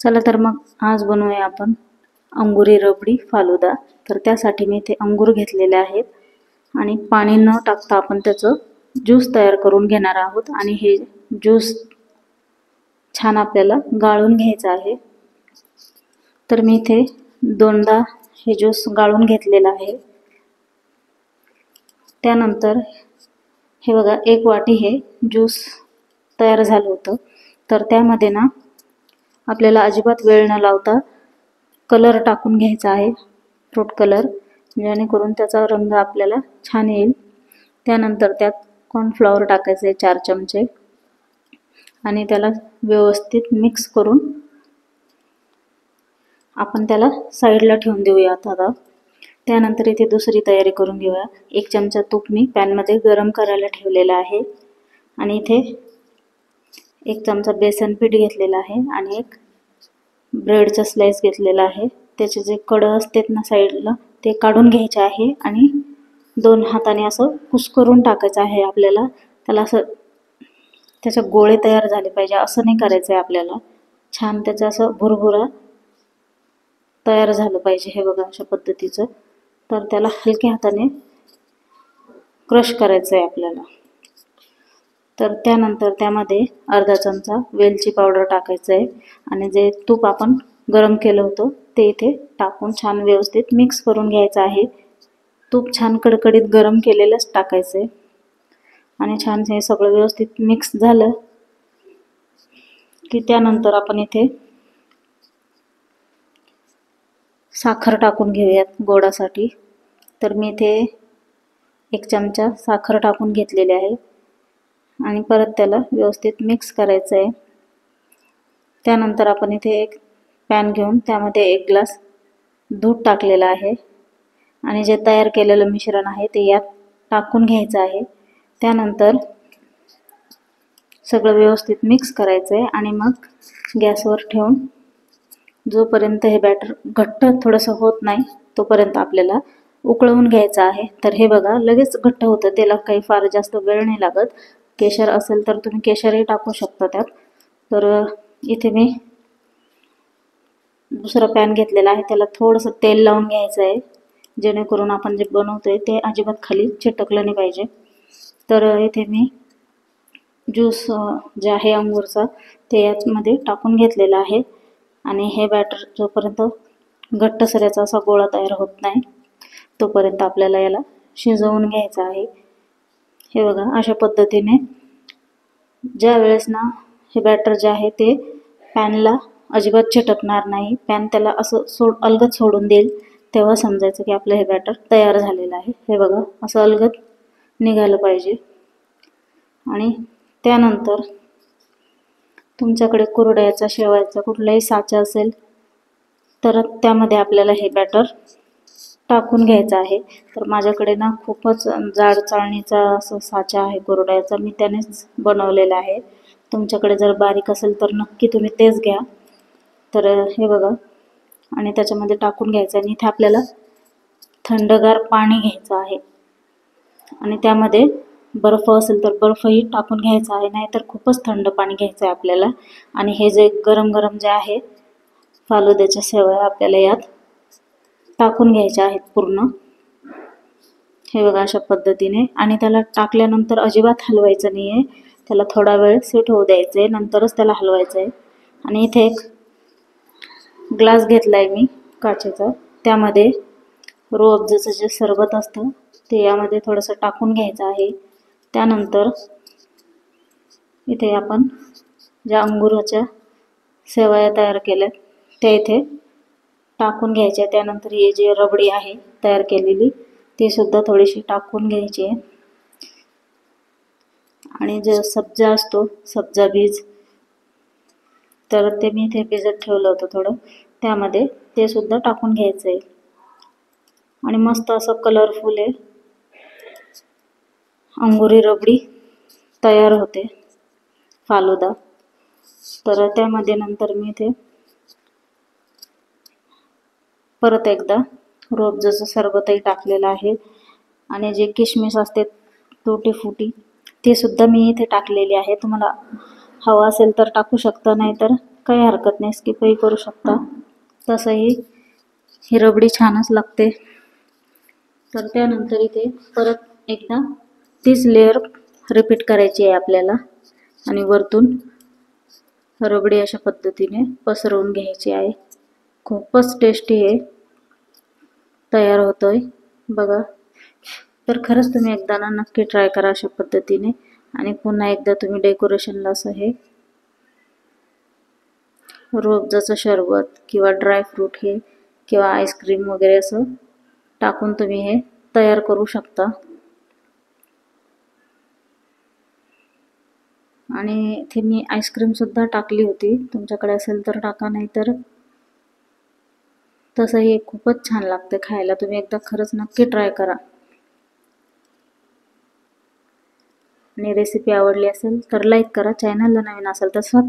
चला तर मग आज बनवूया आपण अंगुरी रबडी फालुदा। तर त्यासाठी मी इथे अंगूर घेतलेले आहेत आणि पाणी न टाकता आपण त्याचं ज्यूस तयार करून घेणार आहोत आणि हे ज्यूस छान आपल्याला गाळून घ्यायचं आहे। तर मी इथे दोनदा हे ज्यूस गाळून घेतलेला आहे। त्यानंतर हे बघा, एक वाटी हे ज्यूस तयार झालं होतं। तर त्यामध्ये ना आपल्याला अजिबात वेळ न लावता कलर टाकून घ्यायचा आहे, फ्रूट कलर, जेणेकरून त्याचा रंग आपल्याला छान येईल। त्यानंतर त्यात कॉर्नफ्लॉवर टाकायचे 4 चमचे आणि त्याला व्यवस्थित मिक्स करून आपण त्याला साईडला ठेवून देऊया आता। त्यानंतर इथे दुसरी तयारी करून घेऊया। 1 चमचा तूप मी पॅन मध्ये गरम करायला ठेवलेला आहे आणि इथे 1 चमचा बेसन पीठ घेतलेला आहे आणि एक ब्रेडचा स्लाइस घेतलेला आहे। त्याचे जे कड असतात ना साईडला, ते काढून घ्यायचे आहे आणि 2 हाताने असं कुस्करून टाकायचं आहे आपल्याला। त्याला असं त्याचे गोळे तयार झाले पाहिजे, असं नाही करायचं आहे आपल्याला। छान त्याचं असं भुरभुरा तयार झालं पाहिजे, हे बघा अशा पद्धतीचं। तर त्याला हलक्या हाताने क्रश करायचं आहे आपल्याला। तर त्यानंतर त्यामध्ये अर्धा चमचा वेलची पावडर टाकायचं आहे आणि जे तूप आपण गरम केलं होतं ते इथे टाकून छान व्यवस्थित मिक्स करून घ्यायचं आहे। तूप छान कडकडीत गरम केलेलंच टाकायचं आहे आणि छान हे सगळं व्यवस्थित मिक्स झालं की त्यानंतर आपण इथे साखर टाकून घेऊयात गोडासाठी। तर मी इथे 1 चमचा साखर टाकून घेतलेली आहे आणि परत त्याला व्यवस्थित मिक्स करायचं आहे। त्यानंतर आपण इथे एक पॅन घेऊन त्यामध्ये 1 ग्लास दूध टाकलेला आहे आणि जे तयार केलेलं मिश्रण आहे ते यात टाकून घ्यायचं आहे। त्यानंतर सगळं व्यवस्थित मिक्स करायचं आहे आणि मग गॅसवर ठेवून जोपर्यंत हे बॅटर घट्ट थोडंसं होत नाही तोपर्यंत आपल्याला उकळवून घ्यायचं आहे। तर हे बघा, लगेच घट्ट होतं, त्याला काही फार जास्त वेळ नाही लागत। केशर असेल तर तुम्ही केशरही टाकू शकता त्यात। तर इथे मी दुसरा पॅन घेतलेला आहे, त्याला थोडंसं तेल लावून घ्यायचं आहे, जेणेकरून आपण जे बनवतोय ते अजिबात खाली चिटकलं नाही पाहिजे। तर इथे मी ज्यूस जे आहे अंगूरचा ते यामध्ये टाकून घेतलेला आहे आणि हे बॅटर जोपर्यंत घट्टसऱ्याचा असा गोळा तयार होत नाही तोपर्यंत आपल्याला याला शिजवून घ्यायचं आहे। हे बघा, अशा पद्धतीने ज्या वेळेस ना हे बॅटर जे आहे ते पॅनला अजिबात चिटकणार नाही, पॅन त्याला असं अलगद सोडून देईल, तेव्हा समजायचं की आपलं हे बॅटर तयार झालेलं आहे। हे बघा, असं अलगद निघालं पाहिजे। आणि त्यानंतर तुमच्याकडे कुरडयाचा, शेवायचा कुठलाही साचा असेल तर त्यामध्ये आपल्याला हे बॅटर टाकून घ्यायचं आहे। तर माझ्याकडे ना खूपच जाड चाळणीचा असं साचा आहे कुरडयाचा, मी त्यानेच बनवलेला आहे। तुमच्याकडे जर बारीक असेल तर नक्की तुम्ही तेच घ्या। तर हे बघा, आणि त्याच्यामध्ये टाकून घ्यायचं आणि इथे आपल्याला थंडगार पाणी घ्यायचं आहे आणि त्यामध्ये बर्फ असेल तर बर्फही टाकून घ्यायचा आहे, नाहीतर खूपच थंड पाणी घ्यायचं आहे आपल्याला। आणि हे जे गरम गरम जे आहे फालुद्याच्या शेवया आपल्याला यात टाकून घ्यायच्या आहेत पूर्ण, हे बघा अशा पद्धतीने। आणि त्याला टाकल्यानंतर अजिबात हलवायचं नाही आहे, त्याला थोडा वेळ सेट होऊ द्यायचं आहे, नंतरच त्याला हलवायचं आहे। आणि इथे एक ग्लास घेतला आहे मी काचेचा, त्यामध्ये रूअफजाचं जे सरबत असतं ते यामध्ये थोडंसं टाकून घ्यायचं आहे। त्यानंतर इथे आपण ज्या अंगुराच्या शेवया तयार केल्यात त्या इथे टाकून घ्यायच्या। त्यानंतर ही जी रबडी आहे तयार केलेली ती सुद्धा थोडीशी टाकून घ्यायची आहे आणि जो सब्जा असतो, सब्जा बीज, तर ते मी इथे भिजत ठेवलं होतं थोडं, त्यामध्ये ते सुद्धा टाकून घ्यायचं आहे आणि मस्त असं कलरफुल आहे अंगुरी रबडी तयार होते फालुदा। तर त्यामध्ये नंतर मी इथे परत एकदा रूअफजाचं सरबतही टाकलेलं आहे आणि जे किशमिश असते तुटी फुटी ते सुद्धा मी इथे टाकलेली आहे। तुम्हाला हवा असेल तर टाकू शकता, नाहीतर काही हरकत नाही, स्किपही करू शकता. तसंही ही रबडी छानच लागते. तर त्यानंतर इथे परत एकदा तीच लेअर रिपीट करायची आहे आपल्याला आणि वरतून रबडी अशा पद्धतीने पसरवून घ्यायची आहे. खूपच टेस्टी हे तयार होतोय बघा. तर खरंच तुम्ही एकदा ना नक्की ट्राय करा अशा पद्धतीने. आणि पुन्हा एकदा तुम्ही डेकोरेशनला असं हे रोबजाचं शरबत किंवा ड्रायफ्रूट हे किंवा आईस्क्रीम वगैरे असं टाकून तुम्ही हे तयार करू शकता. आणि इथे मी आईस्क्रीम सुद्धा टाकली होती, तुमच्याकडे असेल तर टाका, नाही तर तसंही खूपच छान लागते खायला. तुम्ही एकदा खरंच नक्की ट्राय करा. आणि रेसिपी आवडली असेल तर लाईक करा, चॅनलला नवीन असेल तर सबस्क्राईब